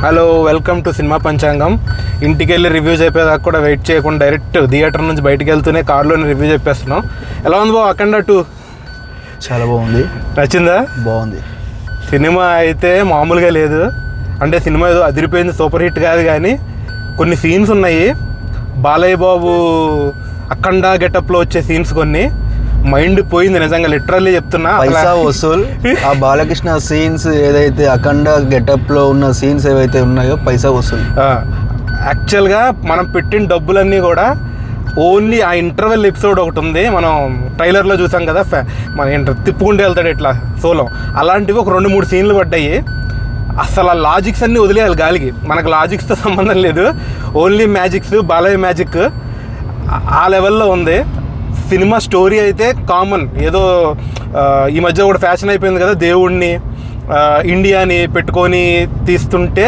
Hello, welcome to cinema పంచాంగం. ఇంటికి వెళ్ళి రివ్యూ చెప్పేదాకా కూడా వెయిట్ చేయకుండా డైరెక్ట్ థియేటర్ నుంచి బయటికి వెళ్తూనే కార్లోనే రివ్యూ చెప్పేస్తున్నాం. ఎలా ఉంది బాబు అఖండ 2? చాలా బాగుంది. నచ్చిందా? బాగుంది. సినిమా అయితే మామూలుగా లేదు. అంటే సినిమా ఏదో అదిరిపోయింది, సూపర్ హిట్ కాదు, కానీ కొన్ని సీన్స్ ఉన్నాయి. బాలయ్య బాబు అఖండ గెటప్లో వచ్చే సీన్స్ కొన్ని మైండ్ పోయింది నిజంగా, లిటరల్లీ చెప్తున్నా. పైసా వసూల్. ఆ బాలకృష్ణ సీన్స్ ఏదైతే అఖండ గెటప్ లో ఉన్న సీన్స్ ఏవైతే ఉన్నాయో పైసా వసూల్. యాక్చువల్గా మనం పెట్టిన డబ్బులన్నీ కూడా ఓన్లీ ఆ ఇంటర్వెల్ ఎపిసోడ్ ఒకటి ఉంది, మనం ట్రైలర్లో చూసాం కదా, మన తిప్పుకుంటూ వెళ్తాడు ఇట్లా సోలో, అలాంటివి ఒక 2-3 సీన్లు పడ్డాయి. అసలు ఆ లాజిక్స్ అన్నీ వదిలేయాలి గాలికి, మనకు లాజిక్స్తో సంబంధం లేదు, ఓన్లీ మ్యాజిక్స్, బాలయ్య మ్యాజిక్ ఆ లెవెల్లో ఉంది. సినిమా స్టోరీ అయితే కామన్, ఏదో ఈ మధ్య కూడా ఫ్యాషన్ అయిపోయింది కదా, దేవుడిని ఇండియాని పెట్టుకొని తీస్తుంటే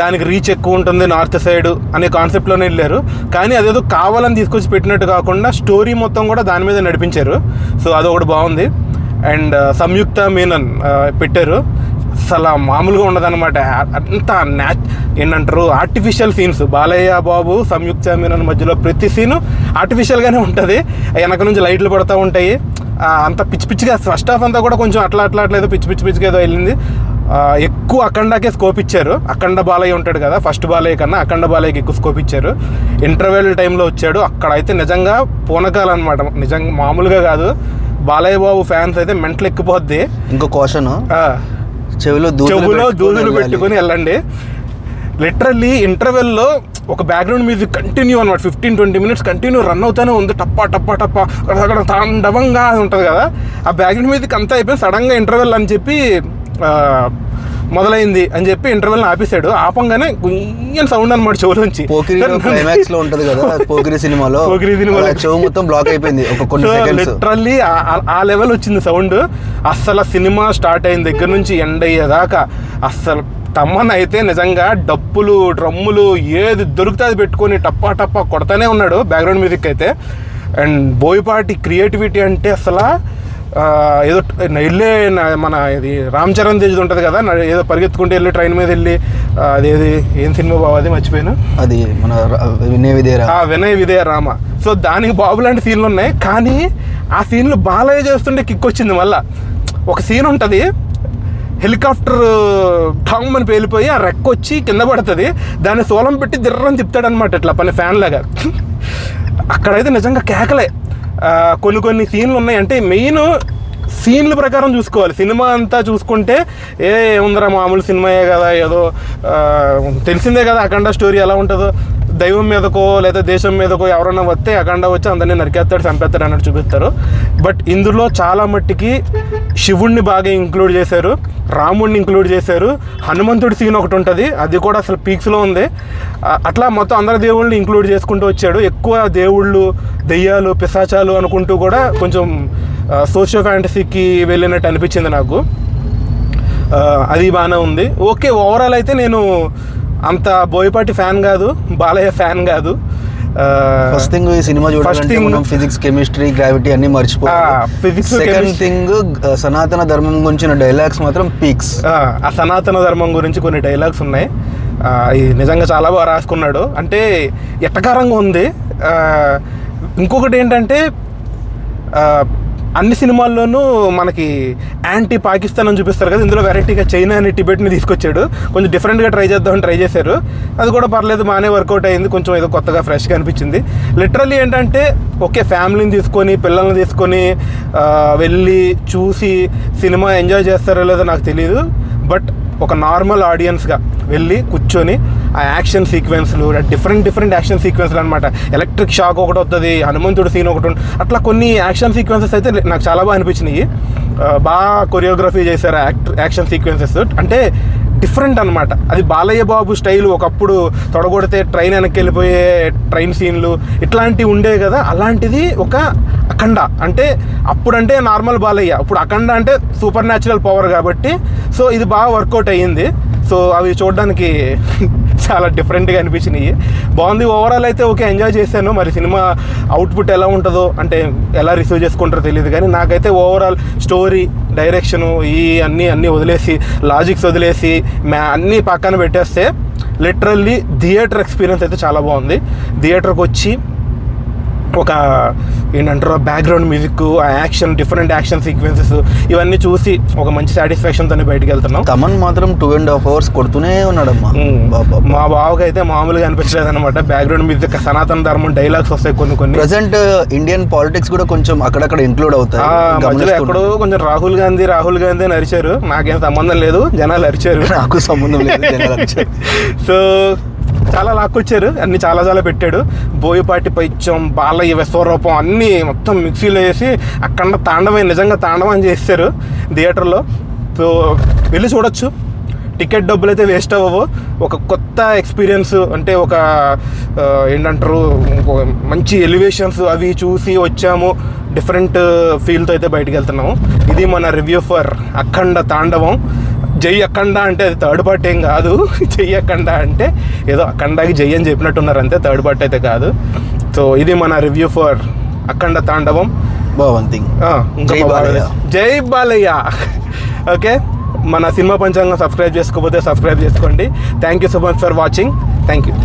దానికి రీచ్ ఎక్కువ ఉంటుంది నార్త్ సైడ్ అనే కాన్సెప్ట్లోనే వెళ్ళారు. కానీ అదేదో కావాలని తీసుకొచ్చి పెట్టినట్టు కాకుండా స్టోరీ మొత్తం కూడా దాని మీద నడిపించారు. సో అదొకటి బాగుంది. అండ్ సంయుక్త మీనన్ పెట్టారు, అసలు మామూలుగా ఉండదన్నమాట. అంత ఏంటంటారు, ఆర్టిఫిషియల్ సీన్స్. బాలయ్య బాబు సంయుక్త మీనన్ మధ్యలో ప్రతి సీను ఆర్టిఫిషియల్గానే ఉంటుంది. వెనక నుంచి లైట్లు పడుతూ ఉంటాయి, అంత పిచ్చి పిచ్చిగా. ఫస్ట్ హాఫ్ అంతా కూడా కొంచెం అట్లా ఏదో పిచ్చిగా ఏదో వెళ్ళింది. ఎక్కువ అఖండకే స్కోప్ ఇచ్చారు. అఖండ బాలయ్య ఉంటాడు కదా, ఫస్ట్ బాలయ్య కన్నా అఖండ బాలయ్యకి ఎక్కువ స్కోప్ ఇచ్చారు. ఇంటర్వెల్ టైంలో వచ్చాడు, అక్కడైతే నిజంగా పూనకాలన్నమాట, నిజంగా మామూలుగా కాదు. బాలయ్య బాబు ఫ్యాన్స్ అయితే మెంటల్ ఎక్కిపోద్ది. ఇంకో క్వశ్చన్, చెవిలో దూదులు పెట్టుకుని వెళ్ళండి. లిటరల్లీ ఇంటర్వెల్లో ఒక బ్యాక్గ్రౌండ్ మ్యూజిక్ కంటిన్యూ అనమాట, 15-20 మినిట్స్ కంటిన్యూ రన్ అవుతూనే ఉంది. టప్పా అక్కడ తాండవంగా ఉంటుంది కదా, ఆ బ్యాక్గ్రౌండ్ మ్యూజిక్ అంతా అయిపోయింది. సడన్గా ఇంటర్వెల్ అని చెప్పి మొదలైంది అని చెప్పి ఇంటర్వెల్ ఆపేశాడు. ఆపంగానే గుయ్యని సౌండ్ అనమాట చెవు నుంచి. క్లైమాక్స్ లో ఉంటది కదా పోకిరి సినిమాలో చెవు మొత్తం బ్లాక్ అయిపోయింది ఒక కొన్ని సెకండ్స్. లిటరల్లీ ఆ లెవెల్ వచ్చింది సౌండ్. అస్సలు సినిమా స్టార్ట్ అయిన దగ్గర నుంచి ఎండ్ అయ్యేదాకా అస్సలు తమ్మన్ అయితే నిజంగా డప్పులు డ్రమ్ములు ఏది దొరికితే అది పెట్టుకొని టప్పా కొడతానే ఉన్నాడు బ్యాక్గ్రౌండ్ మ్యూజిక్ అయితే. అండ్ బోయపాటి క్రియేటివిటీ అంటే అసలు ఏదో వెళ్ళే మన ఇది రామ్ చరణ్ తేజ్ ఉంటుంది కదా, ఏదో పరిగెత్తుకుంటూ వెళ్ళి ట్రైన్ మీద వెళ్ళి అదేది ఏం సినిమా బాబు అది మర్చిపోయాను, అది మన వినయ విధేయ రామ. సో దానికి బాబు లాంటి సీన్లు ఉన్నాయి, కానీ ఆ సీన్లు బాలయ్య చేస్తుంటే కిక్ వచ్చింది. మళ్ళీ ఒక సీన్ ఉంటుంది, హెలికాప్టర్ ఠామ్ అని పేలిపోయి ఆ రెక్క వచ్చి కింద పడుతుంది, దాన్ని సోలం పెట్టి దిర్రని తిప్పుతాడనమాట ఇట్లా పని ఫ్యాన్ లాగా. అక్కడైతే నిజంగా కేకలే. కొన్ని సీన్లు ఉన్నాయి, అంటే మెయిన్ సీన్ల ప్రకారం చూసుకోవాలి. సినిమా అంతా చూసుకుంటే ఏముందరా మామూలు సినిమాయే కదా, ఏదో తెలిసిందే కదా అఖండ స్టోరీ ఎలా ఉంటుందో, దైవం మీదకో లేదా దేశం మీదకో ఎవరన్నా వస్తే అఖండ వచ్చి అందరినీ నరికేస్తాడు చంపేస్తాడు అన్నట్టు చూపిస్తారు. బట్ ఇందులో చాలా మట్టికి శివుణ్ణి బాగా ఇంక్లూడ్ చేశారు, రాముడిని ఇంక్లూడ్ చేశారు, హనుమంతుడి సీన్ ఒకటి ఉంటుంది, అది కూడా అసలు పీక్స్లో ఉంది. అట్లా మొత్తం అందరి దేవుళ్ళని ఇంక్లూడ్ చేసుకుంటూ వచ్చాడు. ఎక్కువ దేవుళ్ళు దెయ్యాలు పిశాచాలు అనుకుంటూ కూడా కొంచెం సోషియో ఫ్యాంటసీకి వెళ్ళినట్టు అనిపించింది నాకు. అది బాగానే ఉంది. ఓకే, ఓవరాల్ అయితే నేను అంత బోయపాటి ఫ్యాన్ కాదు, బాలయ్య ఫ్యాన్ కాదు. ఫస్ట్ థింగ్ ఈ సినిమా చూడాలంటే మనం ఫిజిక్స్ కెమిస్ట్రీ గ్రావిటీ అన్ని మర్చిపోవాలి. సెకండ్ థింగ్ సనాతన ధర్మం గురించిన డైలాగ్స్ మాత్రం పీక్స్. ఆ సనాతన ధర్మం గురించి కొన్ని డైలాగ్స్ ఉన్నాయి, నిజంగా చాలా బాగా రాసుకున్నాడు. అంటే ఎట్టకారంగా ఉంది. ఇంకొకటి ఏంటంటే అన్ని సినిమాల్లోనూ మనకి యాంటీ పాకిస్తాన్ అని చూపిస్తారు కదా, ఇందులో వెరైటీగా చైనా అని టిబెట్ని తీసుకొచ్చాడు. కొంచెం డిఫరెంట్గా ట్రై చేశారు, అది కూడా పర్లేదు, బాగానే వర్కౌట్ అయింది. కొంచెం ఏదో కొత్తగా ఫ్రెష్గా అనిపించింది. లిటరల్లీ ఏంటంటే ఓకే, ఫ్యామిలీని తీసుకొని పిల్లల్ని తీసుకొని వెళ్ళి చూసి సినిమా ఎంజాయ్ చేస్తారో లేదో నాకు తెలియదు, బట్ ఒక నార్మల్ ఆడియన్స్గా వెళ్ళి కూర్చొని ఆ యాక్షన్ సీక్వెన్స్లు, డిఫరెంట్ యాక్షన్ సీక్వెన్స్లు అనమాట. ఎలక్ట్రిక్ షాక్ ఒకటి వస్తుంది, హనుమంతుడి సీన్ ఒకటి ఉంటుంది, అట్లా కొన్ని యాక్షన్ సీక్వెన్సెస్ అయితే నాకు చాలా బాగా అనిపించినాయి. బాగా కొరియోగ్రఫీ చేశారు యాక్షన్ సీక్వెన్సెస్, అంటే డిఫరెంట్ అనమాట. అది బాలయ్య బాబు స్టైల్. ఒకప్పుడు తొడగొడితే ట్రైన్ వెనక్కి వెళ్ళిపోయే ట్రైన్ సీన్లు ఇట్లాంటివి ఉండే కదా, అలాంటిది ఒక అఖండ. అంటే అప్పుడంటే నార్మల్ బాలయ్య, ఇప్పుడు అఖండ అంటే సూపర్ న్యాచురల్ పవర్ కాబట్టి, సో ఇది బాగా వర్కౌట్ అయ్యింది. సో అవి చూడడానికి చాలా డిఫరెంట్గా అనిపించినాయి. బాగుంది. ఓవరాల్ అయితే ఓకే, ఎంజాయ్ చేశాను. మరి సినిమా అవుట్పుట్ ఎలా ఉంటుందో, అంటే ఎలా రిసీవ్ చేసుకుంటారో తెలియదు, కానీ నాకైతే ఓవరాల్ స్టోరీ, డైరెక్షను, ఈ అన్నీ వదిలేసి, లాజిక్స్ వదిలేసి అన్నీ పక్కన పెట్టేస్తే లిటరల్లీ థియేటర్ ఎక్స్పీరియన్స్ అయితే చాలా బాగుంది. థియేటర్కి వచ్చి ఒక ఏంటంటారు బ్యాక్గ్రౌండ్ మ్యూజిక్, ఆ యాక్షన్, డిఫరెంట్ యాక్షన్ సీక్వెన్సెస్ ఇవన్నీ చూసి ఒక మంచి సాటిస్ఫాక్షన్తోనే బయటికి వెళ్తున్నాం. తమన్ మాత్రం 2.5 hours కొడుతూనే ఉన్నాడమ్మా. మా బావకి అయితే మామూలుగా అనిపించలేదు అనమాట. బ్యాక్గ్రౌండ్ మ్యూజిక్, సనాతన ధర్మం డైలాగ్స్ వస్తాయి కొన్ని. ప్రెసెంట్ ఇండియన్ పాలిటిక్స్ కూడా కొంచెం అక్కడక్కడ ఇంక్లూడ్ అవుతాయి. మధ్యలో ఎక్కడో కొంచెం రాహుల్ గాంధీ అని అరిచారు. నాకేం సంబంధం లేదు, జనాలు అరిచారు. నాకు సంబంధం లేదు, జనాలు అరిచారు. సో చాలా లాక్కొచ్చారు, అన్ని చాలా పెట్టాడు. బోయపాటి పైత్యం, బాలయ్య విశ్వరూపం అన్నీ మొత్తం మిక్సీలో వేసి అక్కడ నిజంగా తాండవం చేస్తారు థియేటర్లో. సో వెళ్ళి చూడొచ్చు. టికెట్ డబ్బులు అయితే వేస్ట్ అవ్వవు. ఒక కొత్త ఎక్స్పీరియన్స్, అంటే ఒక ఏంటంటారు మంచి ఎలివేషన్స్ అవి చూసి వచ్చాము. డిఫరెంట్ ఫీల్తో అయితే బయటికి వెళ్తున్నాము. ఇది మన రివ్యూ ఫర్ అఖండ తాండవం. జై అఖండ అంటే అది థర్డ్ పార్ట్ ఏం కాదు. జై అఖండ అంటే ఏదో అఖండాకి జై అని చెప్పినట్టున్నారు అంతే, థర్డ్ పార్ట్ అయితే కాదు. సో ఇది మన రివ్యూ ఫర్ అఖండ తాండవం. జై బాలయ్య. ఓకే, మన సినిమా పంచాంగం సబ్స్క్రైబ్ చేసుకోకపోతే సబ్స్క్రైబ్ చేసుకోండి. Thank you so much for watching. Thank you.